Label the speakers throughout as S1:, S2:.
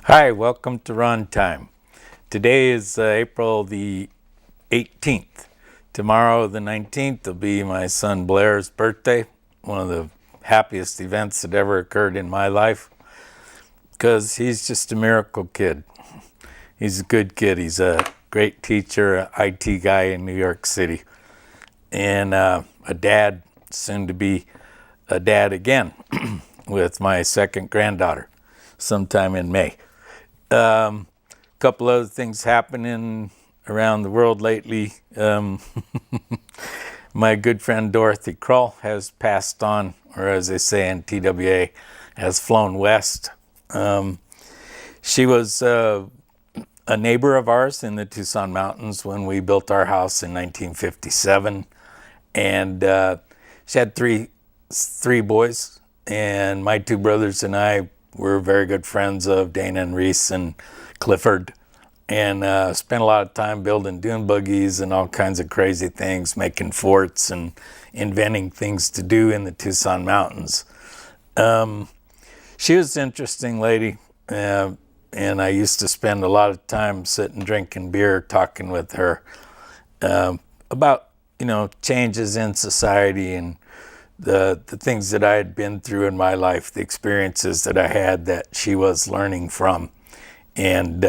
S1: Hi, welcome to Rontime. Today is April the 18th. Tomorrow, the 19th, will be my son Blair's birthday. One of the happiest events that ever occurred in my life because he's just a miracle kid. He's a good kid. He's a great teacher, an IT guy in New York City, and a dad, soon to be a dad again with my second granddaughter sometime in May. Couple other things happening around the world lately. My good friend Dorothy Krull has passed on, or as they say in TWA, has flown west. She was a neighbor of ours in the Tucson Mountains when we built our house in 1957, and she had three boys, and my two brothers and I were very good friends of Dana and Reese and Clifford, and spent a lot of time building dune buggies and all kinds of crazy things, making forts and inventing things to do in the Tucson Mountains. She was an interesting lady, and I used to spend a lot of time sitting drinking beer talking with her about changes in society and the things that I had been through in my life, the experiences that I had that she was learning from, and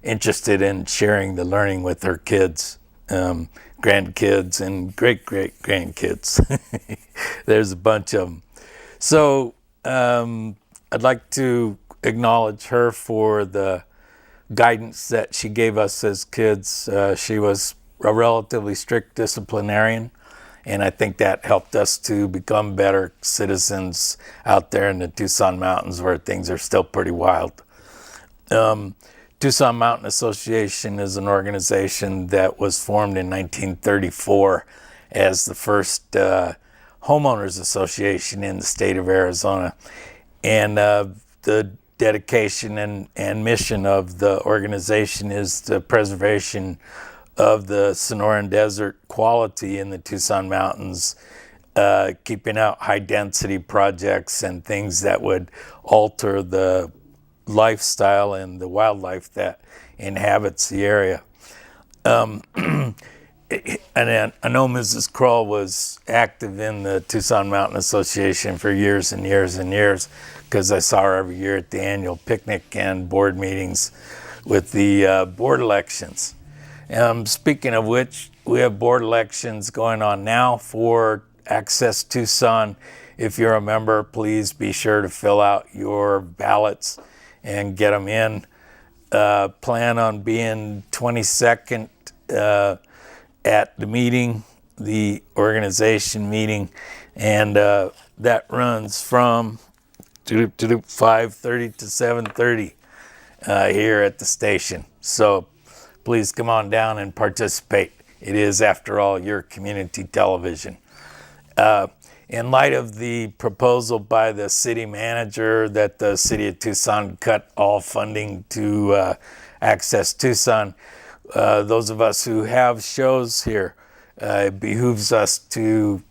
S1: interested in sharing the learning with her kids, grandkids, and great-great-grandkids. There's a bunch of them. So I'd like to acknowledge her for the guidance that she gave us as kids. She was a relatively strict disciplinarian, and I think that helped us to become better citizens out there in the Tucson Mountains where things are still pretty wild. Tucson Mountain Association is an organization that was formed in 1934 as the first homeowners association in the state of Arizona. And the dedication and mission of the organization is the preservation of the Sonoran Desert quality in the Tucson Mountains, keeping out high density projects and things that would alter the lifestyle and the wildlife that inhabits the area. And I know Mrs. Krull was active in the Tucson Mountain Association for years and years and years, because I saw her every year at the annual picnic and board meetings with the board elections. Speaking of which, we have board elections going on now for Access Tucson. If you're a member, please be sure to fill out your ballots and get them in. Plan on being 22nd at the meeting, the organization meeting, and that runs from 5:30 to 7:30 here at the station. So please come on down and participate. It is, after all, your community television. In light of the proposal by the city manager that the city of Tucson cut all funding to Access Tucson, those of us who have shows here, it behooves us to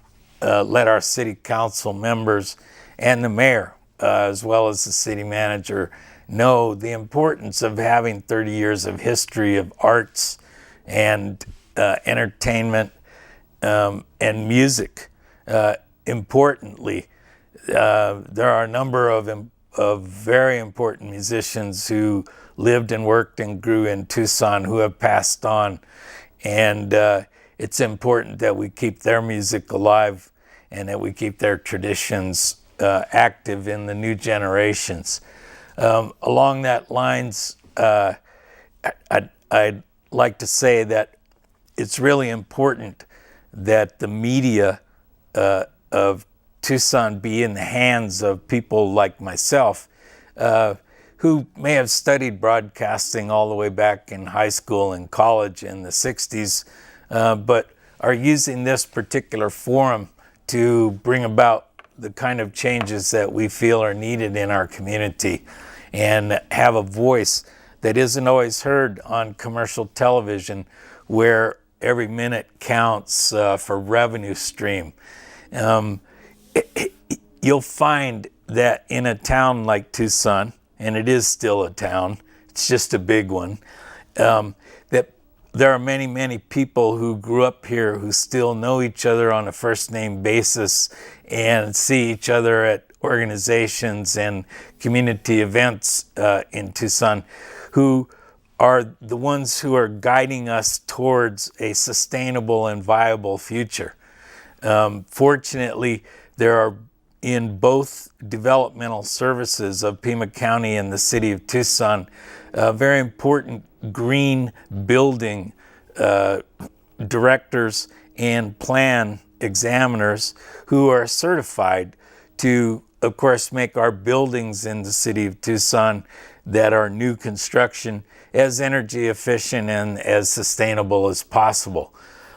S1: let our city council members and the mayor, as well as the city manager, know the importance of having 30 years of history of arts and entertainment and music. Importantly, there are a number of very important musicians who lived and worked and grew in Tucson who have passed on, and it's important that we keep their music alive and that we keep their traditions active in the new generations. Along that lines, I'd like to say that it's really important that the media of Tucson be in the hands of people like myself, who may have studied broadcasting all the way back in high school and college in the 60s, but are using this particular forum to bring about the kind of changes that we feel are needed in our community and have a voice that isn't always heard on commercial television, where every minute counts for revenue stream. You'll find that in a town like Tucson, and it is still a town. It's just a big one. That there are many, many people who grew up here who still know each other on a first name basis and see each other at organizations and community events in Tucson, who are the ones who are guiding us towards a sustainable and viable future. Fortunately, there are in both developmental services of Pima County and the city of Tucson, very important green building directors and plan examiners who are certified to, of course, make our buildings in the city of Tucson that are new construction as energy efficient and as sustainable as possible.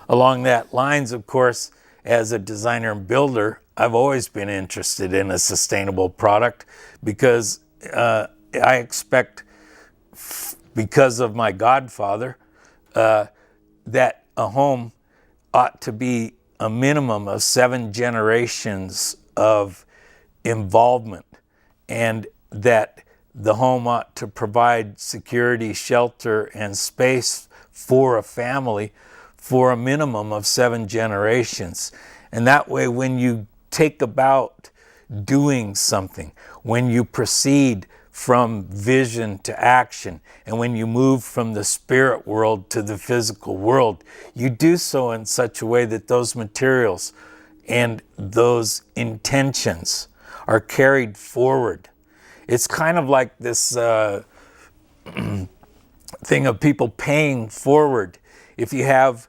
S1: Along that lines, of course, as a designer and builder, I've always been interested in a sustainable product because I expect, because of my godfather, that a home ought to be a minimum of 7 generations of involvement, and that the home ought to provide security, shelter, and space for a family for a minimum of 7 generations. And that way, when you take about doing something, when you proceed from vision to action, and when you move from the spirit world to the physical world, you do so in such a way that those materials and those intentions are carried forward. It's kind of like this thing of people paying forward. If you have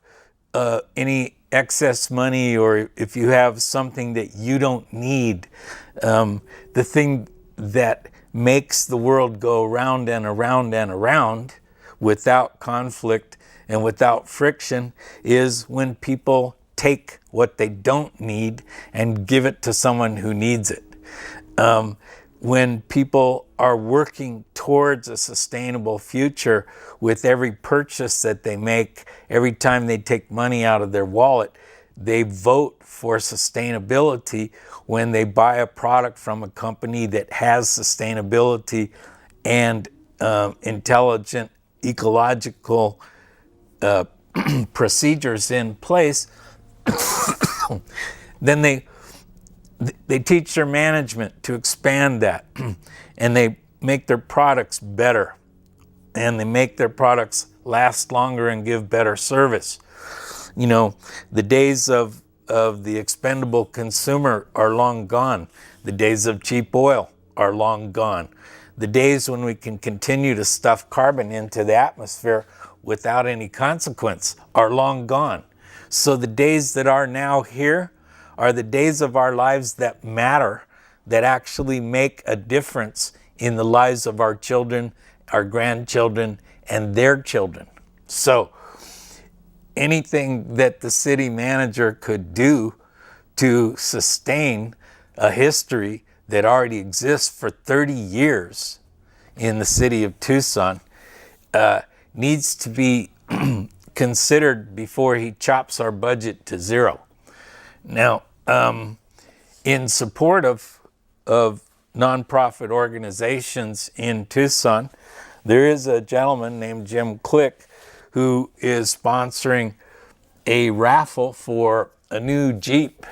S1: any excess money, or if you have something that you don't need, the thing that makes the world go round and around and around without conflict and without friction is when people take what they don't need and give it to someone who needs it. When people are working towards a sustainable future with every purchase that they make, every time they take money out of their wallet, they vote for sustainability when they buy a product from a company that has sustainability and intelligent ecological procedures in place. Then they teach their management to expand that, and they make their products better, and they make their products last longer and give better service. You know, the days of the expendable consumer are long gone. The days of cheap oil are long gone. The days when we can continue to stuff carbon into the atmosphere without any consequence are long gone. So the days that are now here are the days of our lives that matter, that actually make a difference in the lives of our children, our grandchildren, and their children. So anything that the city manager could do to sustain a history that already exists for 30 years in the city of Tucson needs to be considered before he chops our budget to zero. Now, in support of nonprofit organizations in Tucson, there is a gentleman named Jim Click who is sponsoring a raffle for a new Jeep,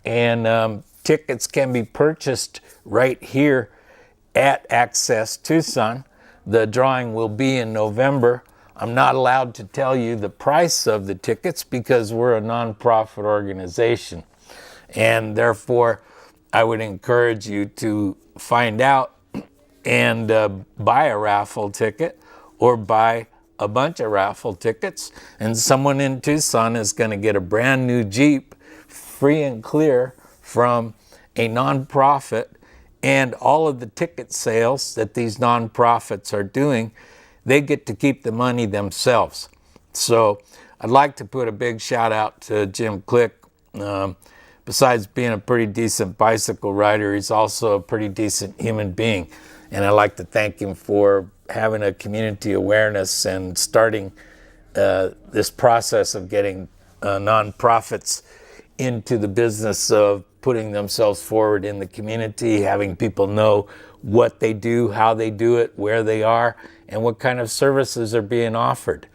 S1: and tickets can be purchased right here at Access Tucson. The drawing will be in November. I'm not allowed to tell you the price of the tickets because we're a nonprofit organization, and therefore I would encourage you to find out and buy a raffle ticket or buy a bunch of raffle tickets, and someone in Tucson is going to get a brand new Jeep free and clear from a nonprofit, and all of the ticket sales that these nonprofits are doing, they get to keep the money themselves. So I'd like to put a big shout out to Jim Click. Besides being a pretty decent bicycle rider, he's also a pretty decent human being. And I'd like to thank him for having a community awareness and starting this process of getting nonprofits into the business of putting themselves forward in the community, having people know what they do, how they do it, where they are, and what kind of services are being offered.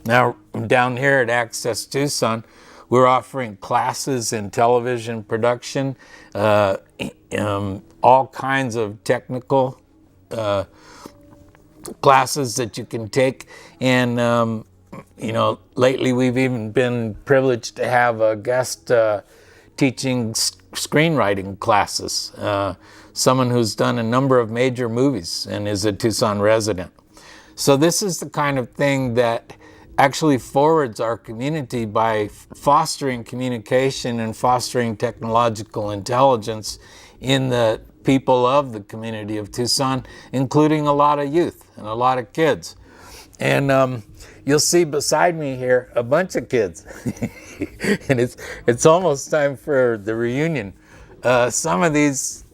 S1: Now, down here at Access Tucson, we're offering classes in television production, all kinds of technical classes that you can take. And, lately we've even been privileged to have a guest teaching screenwriting classes, someone who's done a number of major movies and is a Tucson resident. So this is the kind of thing that actually forwards our community by fostering communication and fostering technological intelligence in the people of the community of Tucson, including a lot of youth and a lot of kids. And you'll see beside me here a bunch of kids. And it's almost time for the reunion. Some of these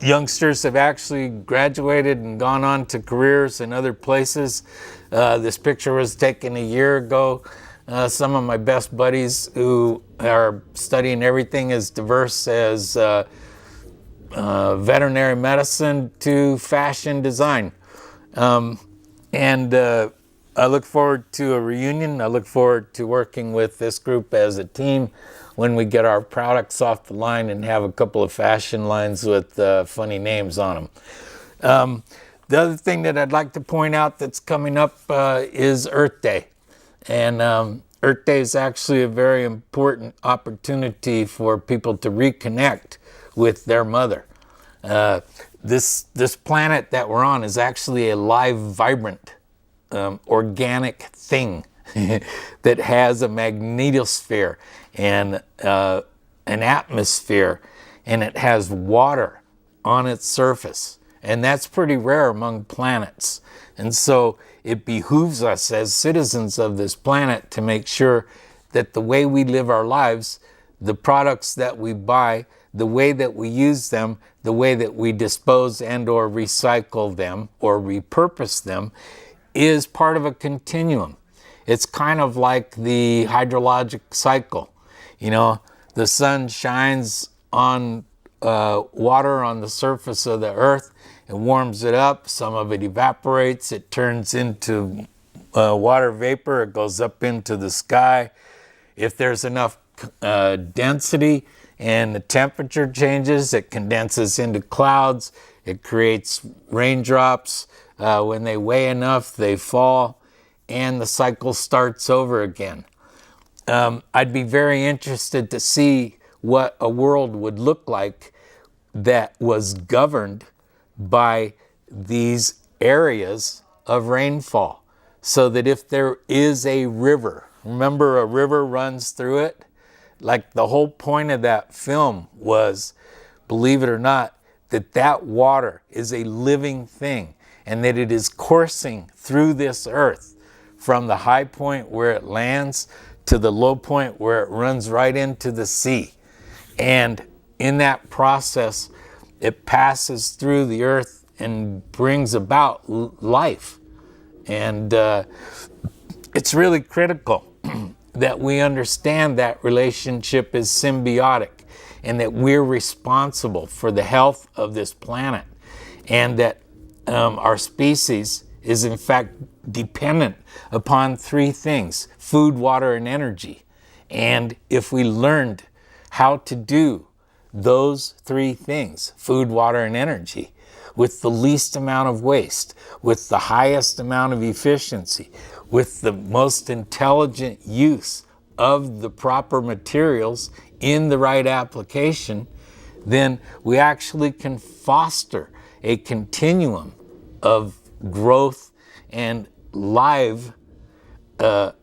S1: youngsters have actually graduated and gone on to careers in other places. This picture was taken a year ago. Some of my best buddies who are studying everything as diverse as veterinary medicine to fashion design. I look forward to a reunion. I look forward to working with this group as a team when we get our products off the line and have a couple of fashion lines with funny names on them. The other thing that I'd like to point out that's coming up is Earth Day. And Earth Day is actually a very important opportunity for people to reconnect with their mother. This planet that we're on is actually a live, vibrant, organic thing that has a magnetosphere and an atmosphere, and it has water on its surface. And that's pretty rare among planets. And so it behooves us as citizens of this planet to make sure that the way we live our lives, the products that we buy, the way that we use them, the way that we dispose and or recycle them or repurpose them is part of a continuum. It's kind of like the hydrologic cycle. The sun shines on water on the surface of the earth. It warms it up. Some of it evaporates. It turns into water vapor. It goes up into the sky. If there's enough density and the temperature changes, it condenses into clouds. It creates raindrops. When they weigh enough, they fall, and the cycle starts over again. I'd be very interested to see what a world would look like that was governed by these areas of rainfall, so that if there is a river, remember a river runs through it? Like the whole point of that film was, believe it or not, that water is a living thing and that it is coursing through this earth from the high point where it lands to the low point where it runs right into the sea. And in that process, it passes through the earth and brings about life. And it's really critical that we understand that relationship is symbiotic and that we're responsible for the health of this planet, and that our species is in fact dependent upon three things: food, water, and energy. And if we learned how to do those three things, food, water, and energy, with the least amount of waste, with the highest amount of efficiency, with the most intelligent use of the proper materials in the right application, then we actually can foster a continuum of growth and live, a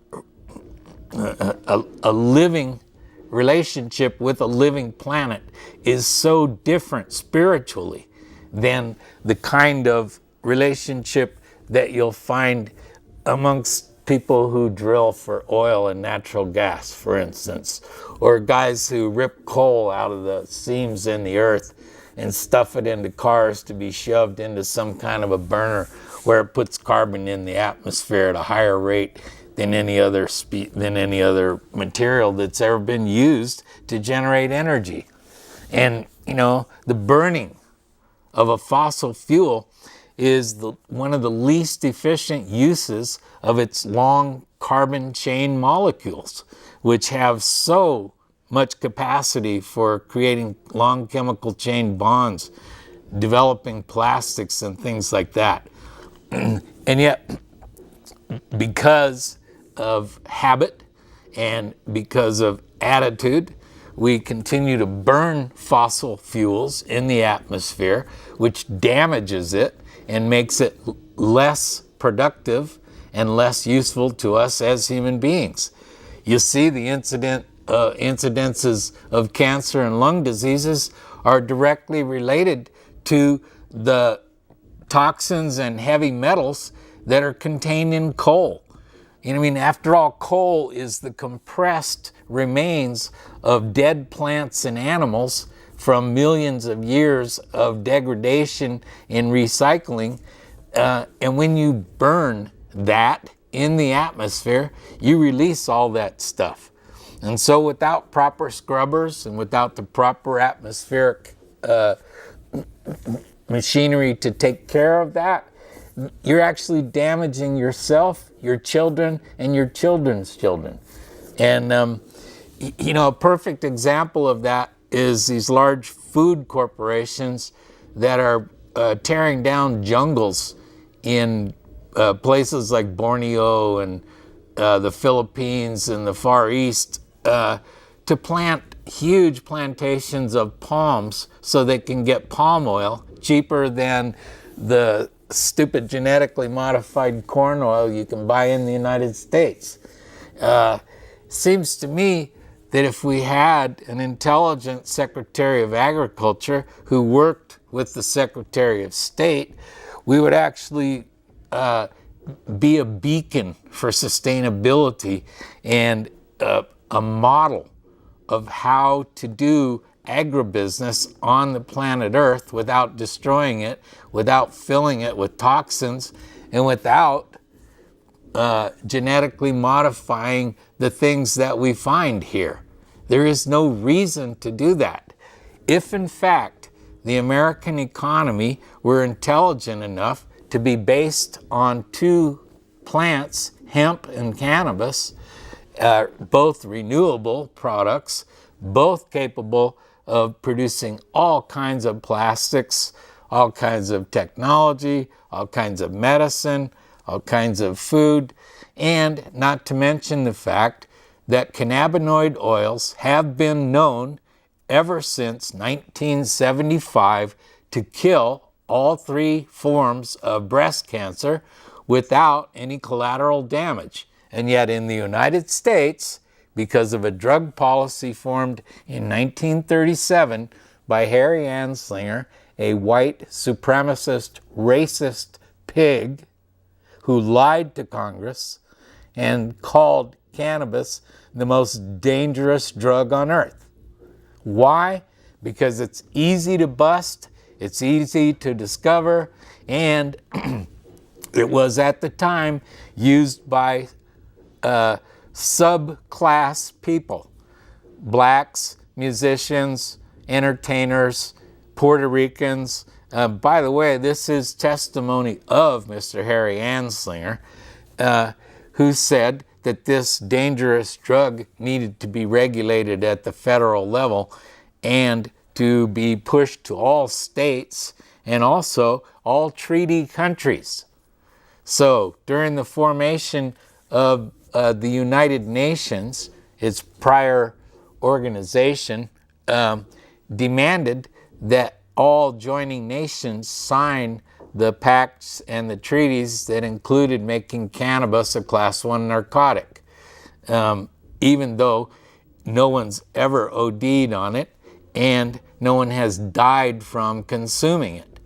S1: living relationship with a living planet is so different spiritually than the kind of relationship that you'll find amongst people who drill for oil and natural gas, for instance, or guys who rip coal out of the seams in the earth and stuff it into cars to be shoved into some kind of a burner where it puts carbon in the atmosphere at a higher rate than any other material that's ever been used to generate energy. And the burning of a fossil fuel is one of the least efficient uses of its long carbon chain molecules, which have so much capacity for creating long chemical chain bonds, developing plastics and things like that. And yet, because of habit and because of attitude, we continue to burn fossil fuels in the atmosphere, which damages it and makes it less productive and less useful to us as human beings. You see, the incidences of cancer and lung diseases are directly related to the toxins and heavy metals that are contained in coal. I mean, after all, coal is the compressed remains of dead plants and animals from millions of years of degradation in recycling. And when you burn that in the atmosphere, you release all that stuff. And so without proper scrubbers and without the proper atmospheric machinery to take care of that, you're actually damaging yourself, your children, and your children's children. And, a perfect example of that is these large food corporations that are tearing down jungles in places like Borneo and the Philippines and the Far East to plant huge plantations of palms so they can get palm oil cheaper than the stupid genetically modified corn oil you can buy in the United States. Seems to me that if we had an intelligent Secretary of Agriculture who worked with the Secretary of State, we would actually be a beacon for sustainability and a model of how to do agribusiness on the planet Earth without destroying it, without filling it with toxins, and without genetically modifying the things that we find here. There is no reason to do that. If in fact the American economy were intelligent enough to be based on two plants, hemp and cannabis, both renewable products, both capable of producing all kinds of plastics, all kinds of technology, all kinds of medicine, all kinds of food, and not to mention the fact that cannabinoid oils have been known ever since 1975 to kill all three forms of breast cancer without any collateral damage. And yet in the United States, because of a drug policy formed in 1937 by Harry Anslinger, a white supremacist, racist pig who lied to Congress and called cannabis the most dangerous drug on earth. Why? Because it's easy to bust, it's easy to discover, and it was at the time used by subclass people, blacks, musicians, entertainers, Puerto Ricans. By the way, this is testimony of Mr. Harry Anslinger, who said that this dangerous drug needed to be regulated at the federal level and to be pushed to all states and also all treaty countries. So during the formation of the United Nations, its prior organization, demanded that all joining nations sign the pacts and the treaties that included making cannabis a Class 1 narcotic, even though no one's ever OD'd on it and no one has died from consuming it.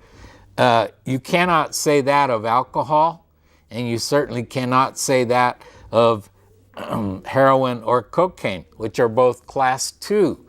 S1: You cannot say that of alcohol, and you certainly cannot say that of heroin or cocaine, which are both Class 2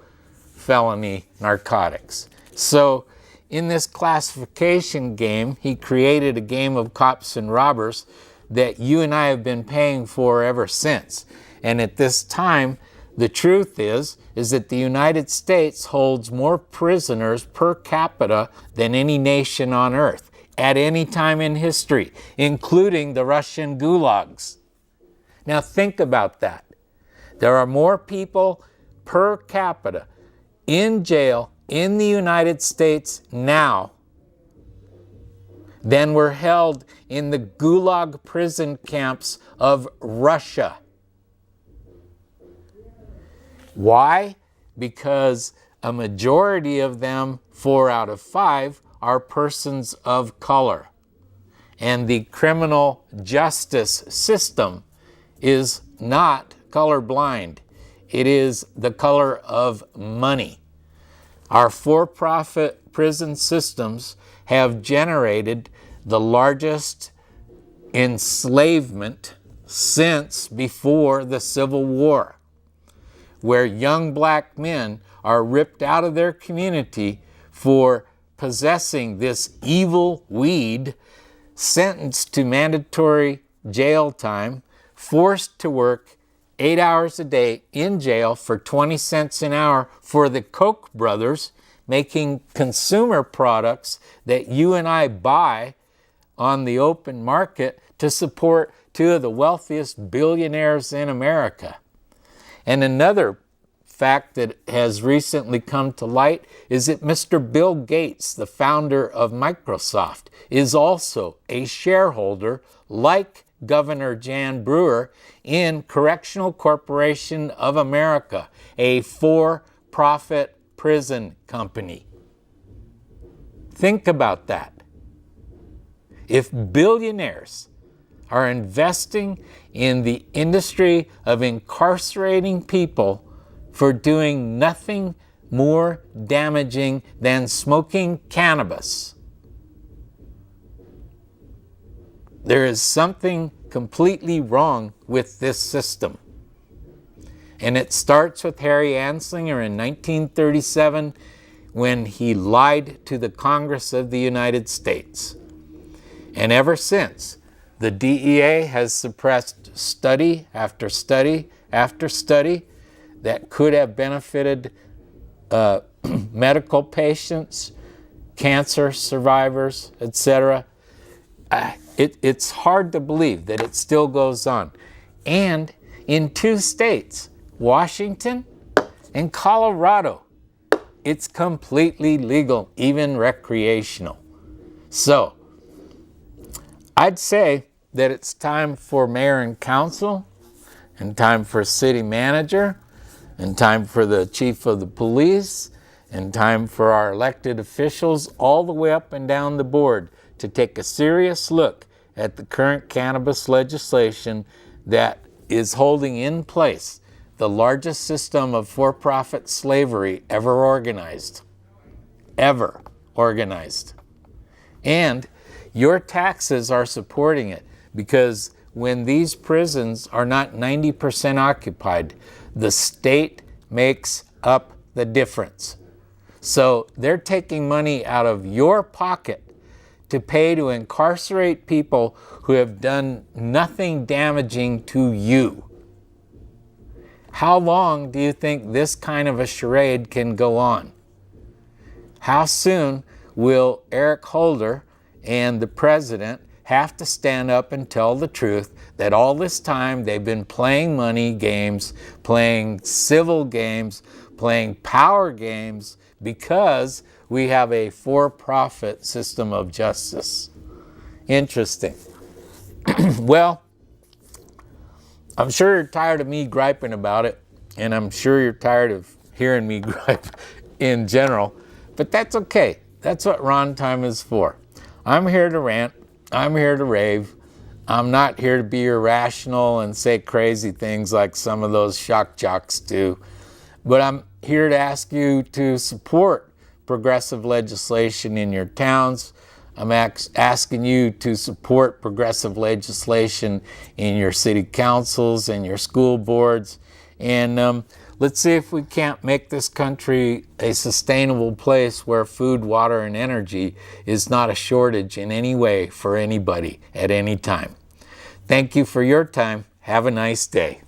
S1: felony narcotics. So in this classification game, he created a game of cops and robbers that you and I have been paying for ever since. And at this time, the truth is is that the United States holds more prisoners per capita than any nation on earth at any time in history, including the Russian gulags. Now think about that. There are more people per capita in jail in the United States now than were held in the gulag prison camps of Russia. Why? Because a majority of them, 4 out of 5, are persons of color. And the criminal justice system is not colorblind. It is the color of money. Our for-profit prison systems have generated the largest enslavement since before the Civil War, where young black men are ripped out of their community for possessing this evil weed, sentenced to mandatory jail time, forced to work 8 hours a day in jail for 20 cents an hour for the Koch brothers, making consumer products that you and I buy on the open market to support 2 of the wealthiest billionaires in America. And another fact that has recently come to light is that Mr. Bill Gates, the founder of Microsoft, is also a shareholder, like Governor Jan Brewer, in Correctional Corporation of America, a for-profit prison company. Think about that. If billionaires are investing in the industry of incarcerating people for doing nothing more damaging than smoking cannabis, there is something completely wrong with this system. And it starts with Harry Anslinger in 1937 when he lied to the Congress of the United States. And ever since, the DEA has suppressed study after study after study that could have benefited medical patients, cancer survivors, etc. It's hard to believe that it still goes on. And in 2 states, Washington and Colorado, it's completely legal, even recreational. So, I'd say that it's time for mayor and council, and time for city manager, and time for the chief of the police, and time for our elected officials all the way up and down the board to take a serious look at the current cannabis legislation that is holding in place the largest system of for-profit slavery ever organized. Ever organized. And your taxes are supporting it, because when these prisons are not 90% occupied, the state makes up the difference. So they're taking money out of your pocket to pay to incarcerate people who have done nothing damaging to you. How long do you think this kind of a charade can go on? How soon will Eric Holder and the president have to stand up and tell the truth that all this time they've been playing money games, playing civil games, playing power games, because we have a for-profit system of justice? Interesting. Well, I'm sure you're tired of me griping about it, and I'm sure you're tired of hearing me gripe in general, but that's okay. That's what Rontime is for. I'm here to rant. I'm here to rave. I'm not here to be irrational and say crazy things like some of those shock jocks do, but I'm here to ask you to support progressive legislation in your towns. I'm asking you to support progressive legislation in your city councils and your school boards. And let's see if we can't make this country a sustainable place where food, water, and energy is not a shortage in any way for anybody at any time. Thank you for your time. Have a nice day.